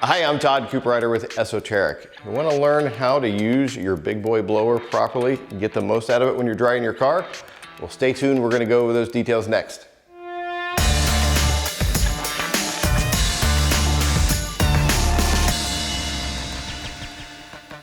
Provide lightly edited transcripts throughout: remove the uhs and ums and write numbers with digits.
Hi, I'm Todd Cooperrider with Esoteric. You want to learn how to use your big boy blower properly and get the most out of it when you're drying your car? Well, stay tuned. We're going to go over those details next.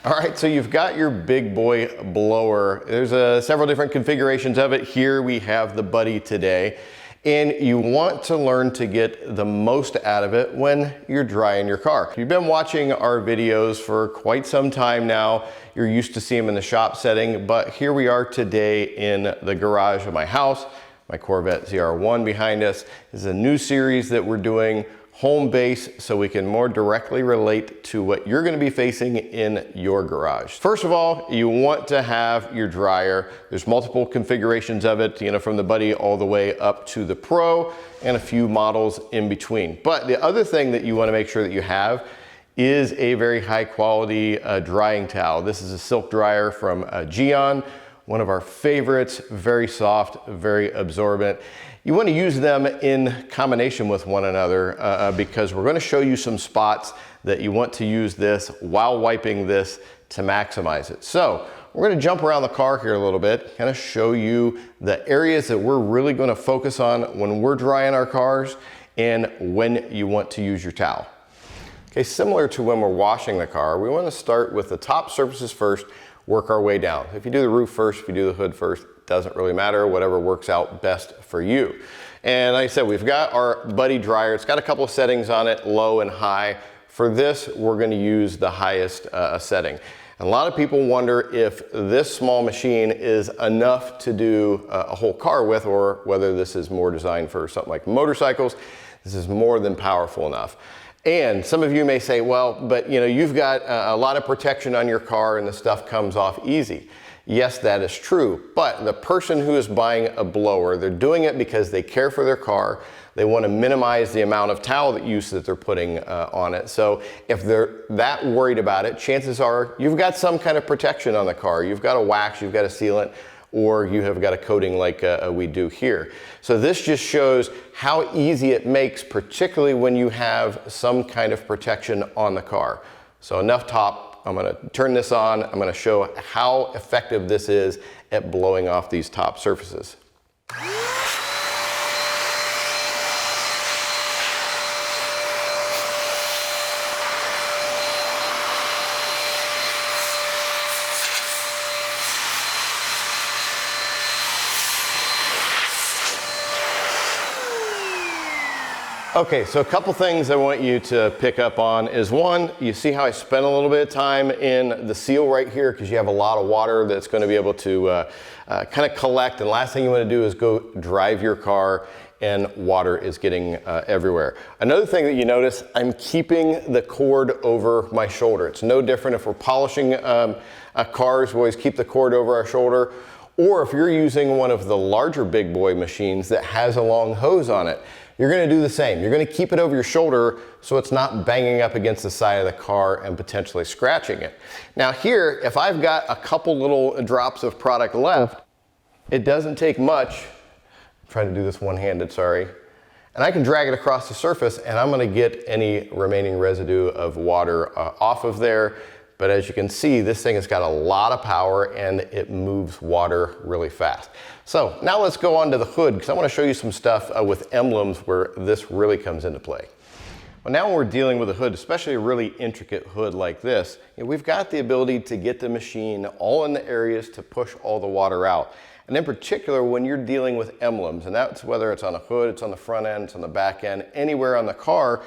All right, so you've got your big boy blower. There's several different configurations of it. Here we have the Buddy today. And you want to learn to get the most out of it when you're drying your car. If you've been watching our videos for quite some time now, you're used to seeing them in the shop setting, but here we are today in the garage of my house. My Corvette ZR1 behind us. This is a new series that we're doing, home base, so we can more directly relate to what you're gonna be facing in your garage. First of all, you want to have your dryer. There's multiple configurations of it, from the Buddy all the way up to the Pro and a few models in between. But the other thing that you wanna make sure that you have is a very high quality drying towel. This is a silk dryer from Geon, one of our favorites, very soft, very absorbent. You want to use them in combination with one another because we're going to show you some spots that you want to use this while wiping this to maximize it. So we're going to jump around the car here a little bit, kind of show you the areas that we're really going to focus on when we're drying our cars and when you want to use your towel. Okay, similar to when we're washing the car, we want to start with the top surfaces first, work our way down. If you do the roof first, if you do the hood first, doesn't really matter, whatever works out best for you. And like I said, we've got our Buddy dryer. It's got a couple of settings on it, low and high. For this, we're going to use the highest setting. And a lot of people wonder if this small machine is enough to do a whole car with, or whether this is more designed for something like motorcycles. This is more than powerful enough. And some of you may say, well, but you've got a lot of protection on your car and the stuff comes off easy. Yes, that is true, but the person who is buying a blower, they're doing it because they care for their car. They want to minimize the amount of towel use that they're putting on it. So if they're that worried about it, chances are you've got some kind of protection on the car. You've got a wax, you've got a sealant, or you have got a coating like we do here. So this just shows how easy it makes, particularly when you have some kind of protection on the car. So enough top. I'm going to turn this on. I'm going to show how effective this is at blowing off these top surfaces. Okay, so a couple things I want you to pick up on is, one, you see how I spent a little bit of time in the seal right here because you have a lot of water that's going to be able to kind of collect, and last thing you want to do is go drive your car and water is getting everywhere. Another thing that you notice, I'm keeping the cord over my shoulder. It's no different if we're polishing cars, we always keep the cord over our shoulder, or if you're using one of the larger big boy machines that has a long hose on it. You're going to do the same. You're going to keep it over your shoulder so it's not banging up against the side of the car and potentially scratching it. Now here, if I've got a couple little drops of product left, it doesn't take much. I'm trying to do this one-handed, sorry. And I can drag it across the surface and I'm going to get any remaining residue of water off of there. But as you can see, this thing has got a lot of power and it moves water really fast. So now let's go on to the hood because I want to show you some stuff with emblems where this really comes into play. Well, now when we're dealing with a hood, especially a really intricate hood like this, we've got the ability to get the machine all in the areas to push all the water out. And in particular, when you're dealing with emblems, and that's whether it's on a hood, it's on the front end, it's on the back end, anywhere on the car,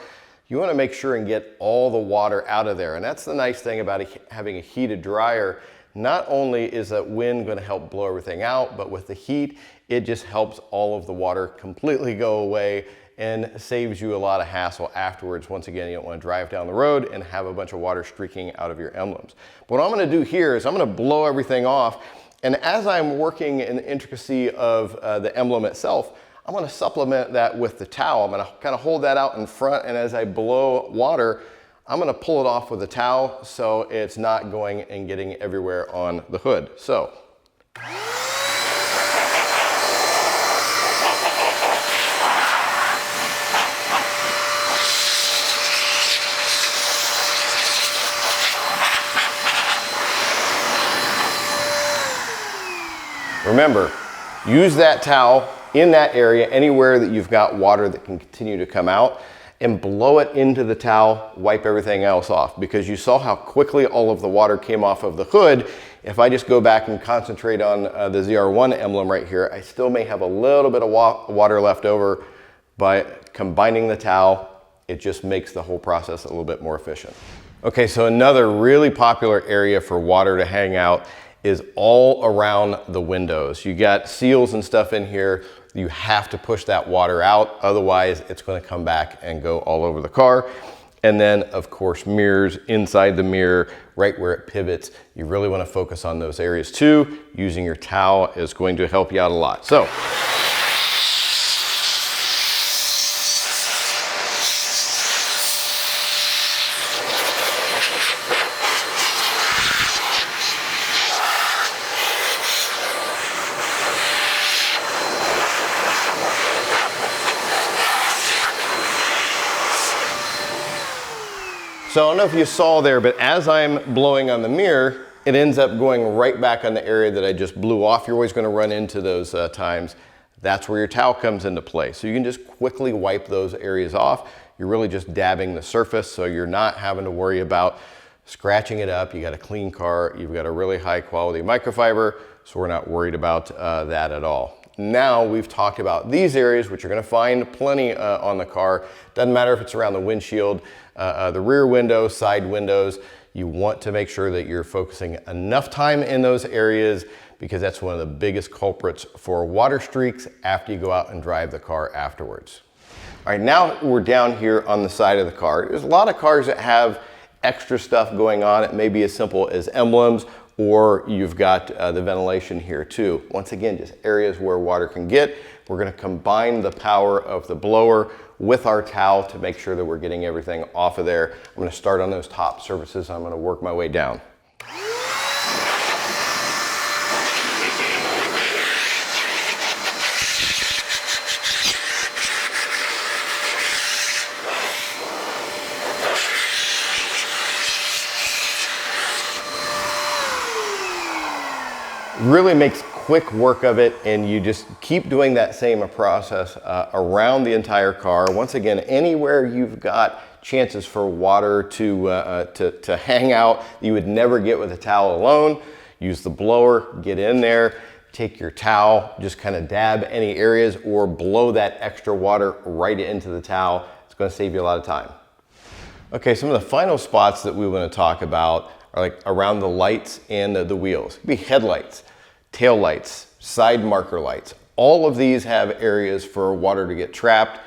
you want to make sure and get all the water out of there. And that's the nice thing about having a heated dryer. Not only is that wind going to help blow everything out, but with the heat, it just helps all of the water completely go away and saves you a lot of hassle afterwards. Once again, you don't want to drive down the road and have a bunch of water streaking out of your emblems. But what I'm going to do here is I'm going to blow everything off. And as I'm working in the intricacy of the emblem itself, I'm going to supplement that with the towel. I'm going to kind of hold that out in front, and as I blow water, I'm going to pull it off with the towel so it's not going and getting everywhere on the hood. So Remember, use that towel in that area, anywhere that you've got water that can continue to come out, and blow it into the towel, wipe everything else off, because you saw how quickly all of the water came off of the hood. If I just go back and concentrate on the ZR1 emblem right here, I still may have a little bit of water left over. By combining the towel, it just makes the whole process a little bit more efficient. Okay, so another really popular area for water to hang out is all around the windows. You got seals and stuff in here. You have to push that water out, otherwise it's going to come back and go all over the car. And then, of course, mirrors, inside the mirror, right where it pivots. You really want to focus on those areas too. Using your towel is going to help you out a lot. So, I don't know if you saw there, but as I'm blowing on the mirror, it ends up going right back on the area that I just blew off. You're always going to run into those times. That's where your towel comes into play. So you can just quickly wipe those areas off. You're really just dabbing the surface, so you're not having to worry about scratching it up. You got a clean car. You've got a really high quality microfiber, so we're not worried about that at all. Now we've talked about these areas, which you're going to find plenty on the car. Doesn't matter if it's around the windshield, the rear windows, side windows. You want to make sure that you're focusing enough time in those areas, because that's one of the biggest culprits for water streaks after you go out and drive the car afterwards. All right, now we're down here on the side of the car. There's a lot of cars that have extra stuff going on. It may be as simple as emblems, or you've got the ventilation here too. Once again, just areas where water can get. We're going to combine the power of the blower with our towel to make sure that we're getting everything off of there. I'm going to start on those top surfaces. I'm going to work my way down. Really makes quick work of it, and you just keep doing that same process around the entire car. Once again, anywhere you've got chances for water to hang out you would never get with a towel alone, use the blower, get in there, take your towel, just kind of dab any areas or blow that extra water right into the towel. It's going to save you a lot of time. Okay, some of the final spots that we want to talk about are like around the lights and the wheels. It could be headlights, tail lights, side marker lights. All of these have areas for water to get trapped,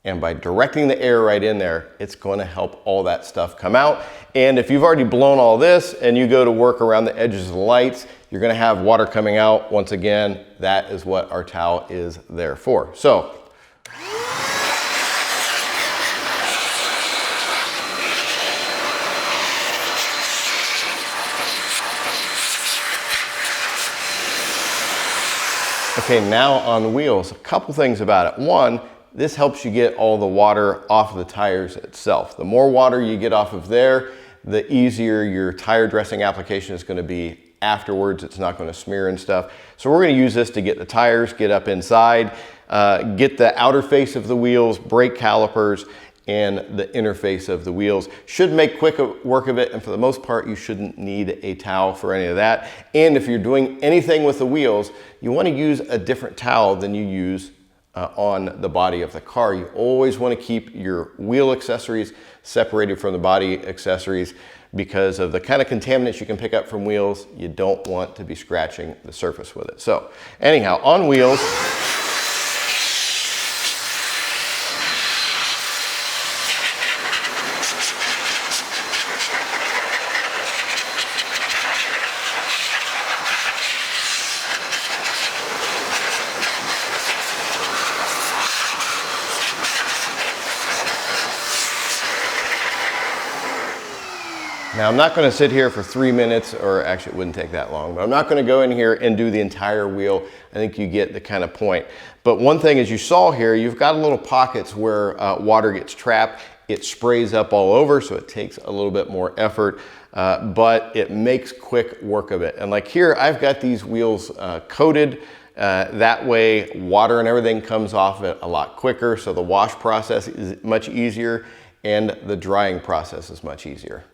and by directing the air right in there, it's going to help all that stuff come out. And if you've already blown all this and you go to work around the edges of the lights, you're going to have water coming out. Once again, that is what our towel is there for. So, okay, now on the wheels, a couple things about it. One, this helps you get all the water off of the tires itself. The more water you get off of there, the easier your tire dressing application is going to be afterwards. It's not going to smear and stuff. So we're going to use this to get the tires, get up inside, get the outer face of the wheels, brake calipers, and the interface of the wheels. Should make quick work of it, and for the most part you shouldn't need a towel for any of that. And if you're doing anything with the wheels, you want to use a different towel than you use on the body of the car. You always want to keep your wheel accessories separated from the body accessories because of the kind of contaminants you can pick up from wheels. You don't want to be scratching the surface with it. So anyhow, on wheels, now I'm not going to sit here for 3 minutes, or actually it wouldn't take that long, but I'm not going to go in here and do the entire wheel. I think you get the kind of point. But one thing, as you saw here, you've got little pockets where water gets trapped, It sprays up all over, so it takes a little bit more effort, but it makes quick work of it. And like here, I've got these wheels coated. That way water and everything comes off it a lot quicker, so the wash process is much easier and the drying process is much easier.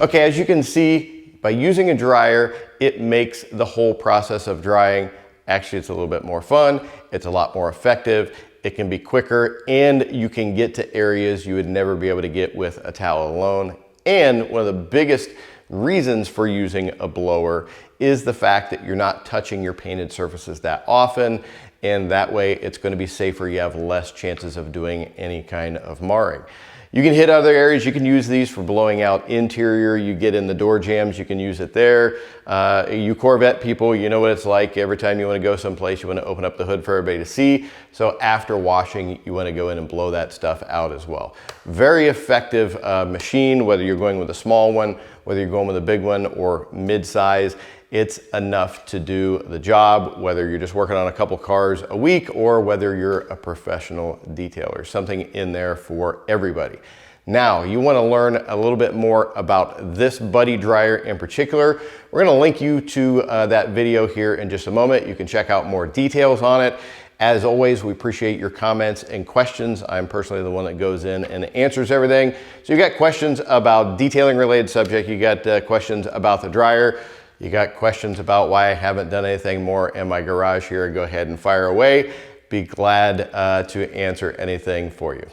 Okay, as you can see, by using a dryer, it makes the whole process of drying, actually it's a little bit more fun, it's a lot more effective, it can be quicker, and you can get to areas you would never be able to get with a towel alone. And one of the biggest reasons for using a blower is the fact that you're not touching your painted surfaces that often, and that way it's going to be safer. You have less chances of doing any kind of marring. You can hit other areas. You can use these for blowing out interior. You get in the door jambs, you can use it there. You Corvette people, you know what it's like. Every time you want to go someplace, you want to open up the hood for everybody to see. So after washing, you want to go in and blow that stuff out as well. Very effective machine, whether you're going with a small one, whether you're going with a big one or mid-size. It's enough to do the job, whether you're just working on a couple cars a week or whether you're a professional detailer. Something in there for everybody. Now, you want to learn a little bit more about this buddy dryer in particular. We're going to link you to that video here in just a moment. You can check out more details on it. As always, we appreciate your comments and questions. I'm personally the one that goes in and answers everything. So you got questions about detailing related subject, you got questions about the dryer, you got questions about why I haven't done anything more in my garage here, go ahead and fire away. Be glad to answer anything for you.